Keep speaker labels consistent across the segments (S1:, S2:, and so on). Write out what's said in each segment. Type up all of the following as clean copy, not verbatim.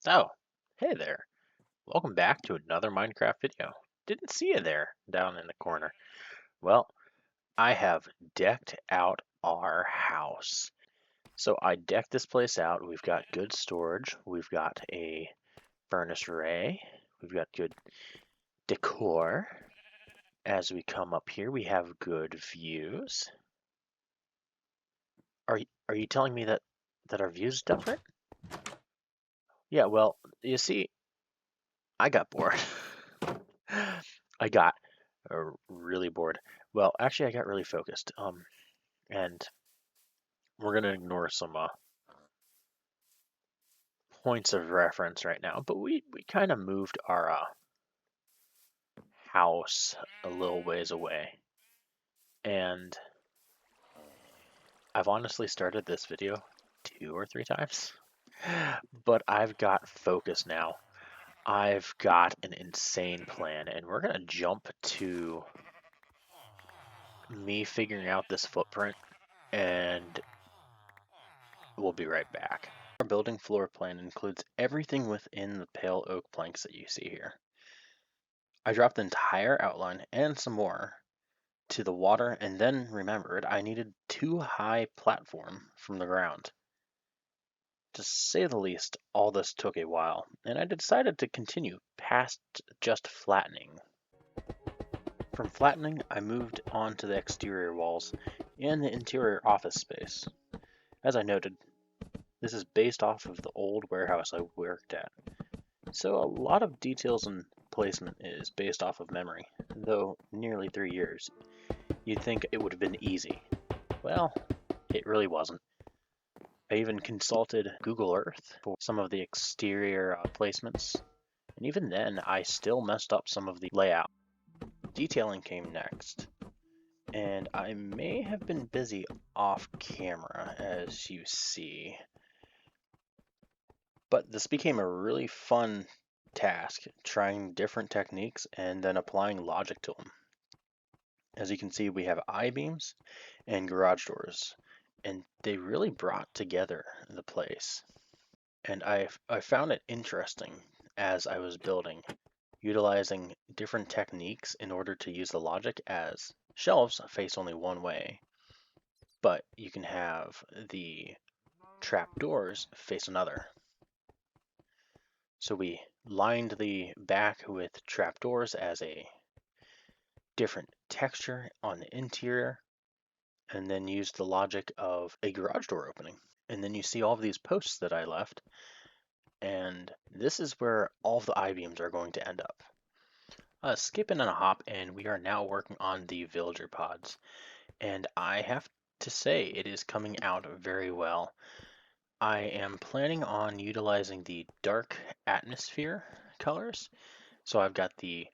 S1: Oh, hey there. Welcome back to another Minecraft video. Didn't see you there down in the corner. Well, I have decked out our house. So I decked this place out. We've got good storage. We've got a furnace array. We've got good decor. As we come up here, we have good views. Are you telling me that our views different? Yeah, well, you see, I got bored. I got really bored. Well, actually, I got really focused. And we're gonna ignore some points of reference right now, but we kind of moved our house a little ways away, and I've honestly started this video 2 or 3 times, but I've got focus now. I've got an insane plan, and we're gonna jump to me figuring out this footprint, and we'll be right back. Our building floor plan includes everything within the pale oak planks that you see here. I dropped the entire outline and some more to the water and then remembered I needed too high platform from the ground. To say the least, all this took a while, and I decided to continue past just flattening. From flattening, I moved on to the exterior walls and the interior office space. As I noted, this is based off of the old warehouse I worked at, so a lot of details and placement is based off of memory, though nearly 3 years. You'd think it would have been easy. Well, it really wasn't. I even consulted Google Earth for some of the exterior placements, and even then I still messed up some of the layout. Detailing came next, and I may have been busy off camera, as you see. But this became a really fun task, trying different techniques and then applying logic to them. As you can see, we have I-beams and garage doors, and they really brought together the place. And I found it interesting as I was building, utilizing different techniques in order to use the logic, as shelves face only one way, but you can have the trap doors face another. So we lined the back with trapdoors as a different texture on the interior, and then used the logic of a garage door opening. And then you see all of these posts that I left, and this is where all of the I-beams are going to end up. Skipping and a hop, and we are now working on the villager pods. And I have to say, it is coming out very well. I am planning on utilizing the dark atmosphere colors. So I've got the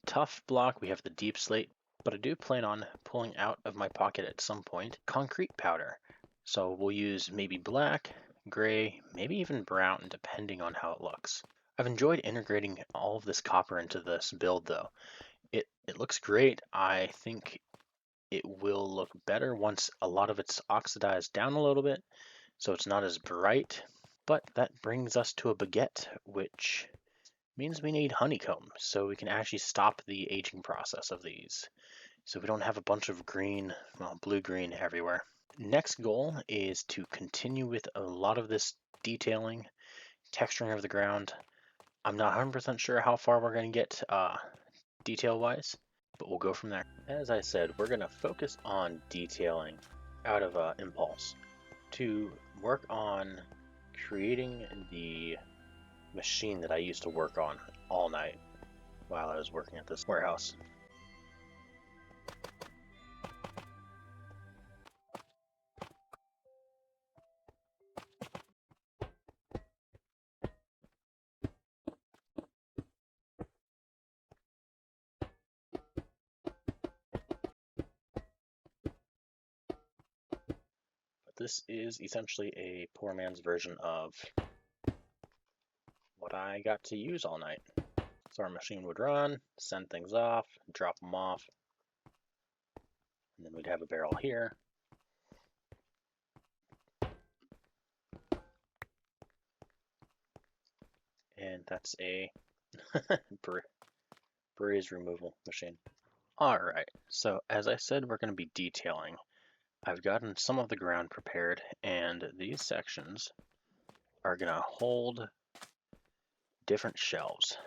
S1: tough block, we have the deep slate, but I do plan on pulling out of my pocket at some point concrete powder. So we'll use maybe black, gray, maybe even brown, depending on how it looks. I've enjoyed integrating all of this copper into this build though. It looks great. I think it will look better once a lot of it's oxidized down a little bit, so it's not as bright. But that brings us to a baguette, which means we need honeycomb, so we can actually stop the aging process of these, so we don't have a bunch of green, well, blue-green everywhere. Next goal is to continue with a lot of this detailing, texturing of the ground. I'm not 100% sure how far we're going to get detail-wise, but we'll go from there. As I said, we're going to focus on detailing out of impulse to work on creating the machine that I used to work on all night while I was working at this warehouse. But this is essentially a poor man's version of what I got to use all night. So our machine would run, send things off, drop them off, and then we'd have a barrel here. And that's a braze removal machine. Alright, so as I said, we're going to be detailing. I've gotten some of the ground prepared, and these sections are going to hold different shelves.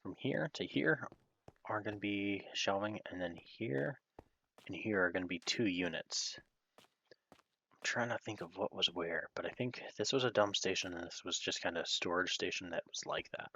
S1: From here to here are going to be shelving, and then here and here are going to be 2 units. I'm trying to think of what was where, but I think this was a dump station, and this was just kind of a storage station that was like that.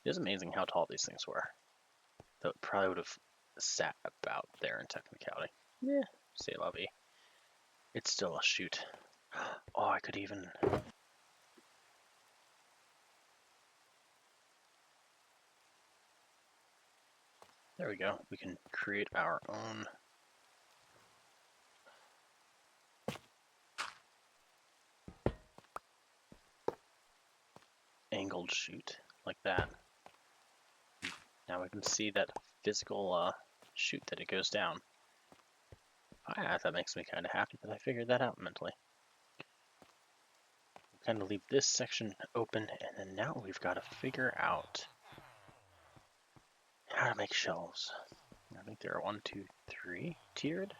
S1: It is amazing how tall these things were. Though it probably would have sat about there in technicality. Yeah, c'est la vie. It's still a shoot. Oh, I could even... There we go. We can create our own angled chute like that. Now we can see that physical chute that it goes down. That makes me kind of happy that I figured that out mentally. We'll kind of leave this section open, and then now we've got to figure out how to make shelves. I think there are 1, 2, 3 tiered.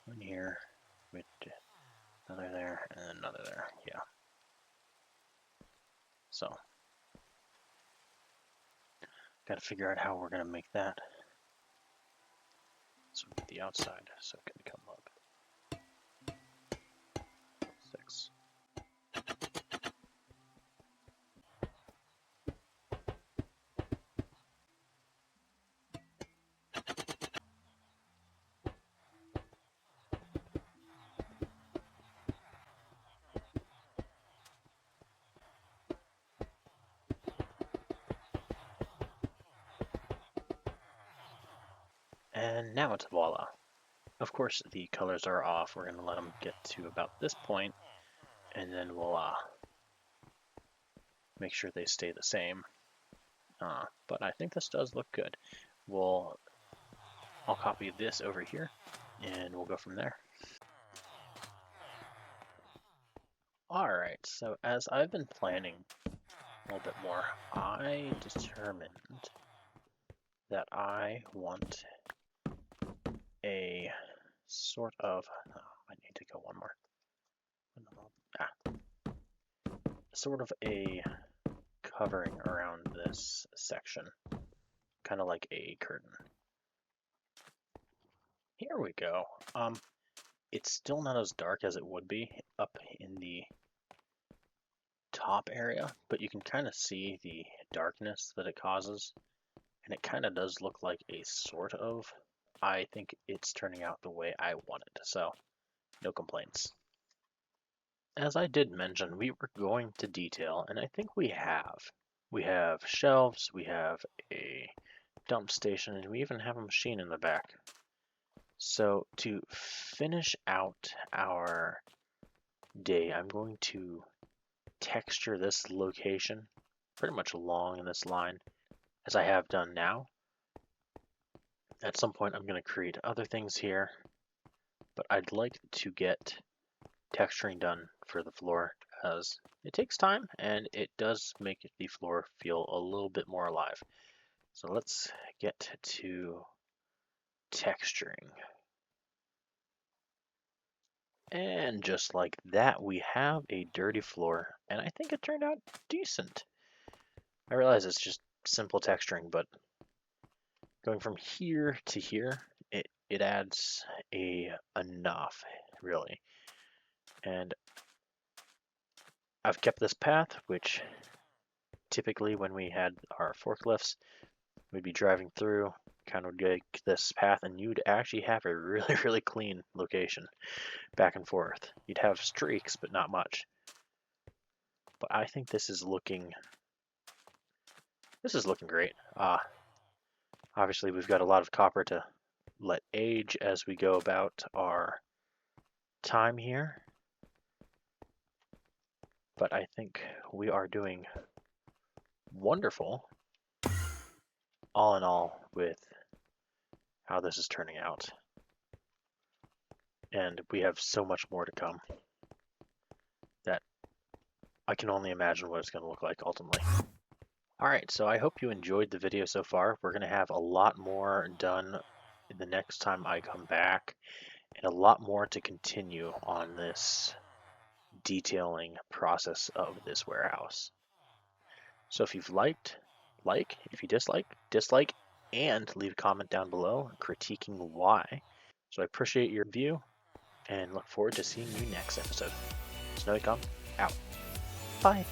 S1: One here, with another there, and another there. Yeah. So, got to figure out how we're going to make that. So with the outside, so it can come up. 6. And now it's voila. Of course, the colors are off. We're going to let them get to about this point, and then we'll make sure they stay the same. But I think this does look good. I'll copy this over here, and we'll go from there. Alright, so as I've been planning a little bit more, I determined that I want a sort of, I need to go one more. Sort of a covering around this section, kind of like a curtain. Here we go. It's still not as dark as it would be up in the top area, but you can kind of see the darkness that it causes, and it kind of does look like a sort of. I think it's turning out the way I want it, so no complaints. As I did mention, we were going to detail, and I think we have. We have shelves, we have a dump station, and we even have a machine in the back. So to finish out our day, I'm going to texture this location pretty much along in this line as I have done now. At some point I'm going to create other things here, but I'd like to get texturing done for the floor as it takes time and it does make the floor feel a little bit more alive. So let's get to texturing. And just like that, we have a dirty floor, and I think it turned out decent. I realize it's just simple texturing, but going from here to here, it adds enough, really. And I've kept this path, which typically when we had our forklifts, we'd be driving through, kind of like this path, and you'd actually have a really, really clean location back and forth. You'd have streaks, but not much. But I think this is looking This is looking great. Obviously we've got a lot of copper to let age as we go about our time here, but I think we are doing wonderful all in all with how this is turning out. And we have so much more to come that I can only imagine what it's going to look like ultimately. Alright, so I hope you enjoyed the video so far. We're going to have a lot more done the next time I come back, and a lot more to continue on this detailing process of this warehouse. So if you've liked, like. If you dislike, and leave a comment down below critiquing why. So I appreciate your view and look forward to seeing you next episode. Snowycom out. Bye.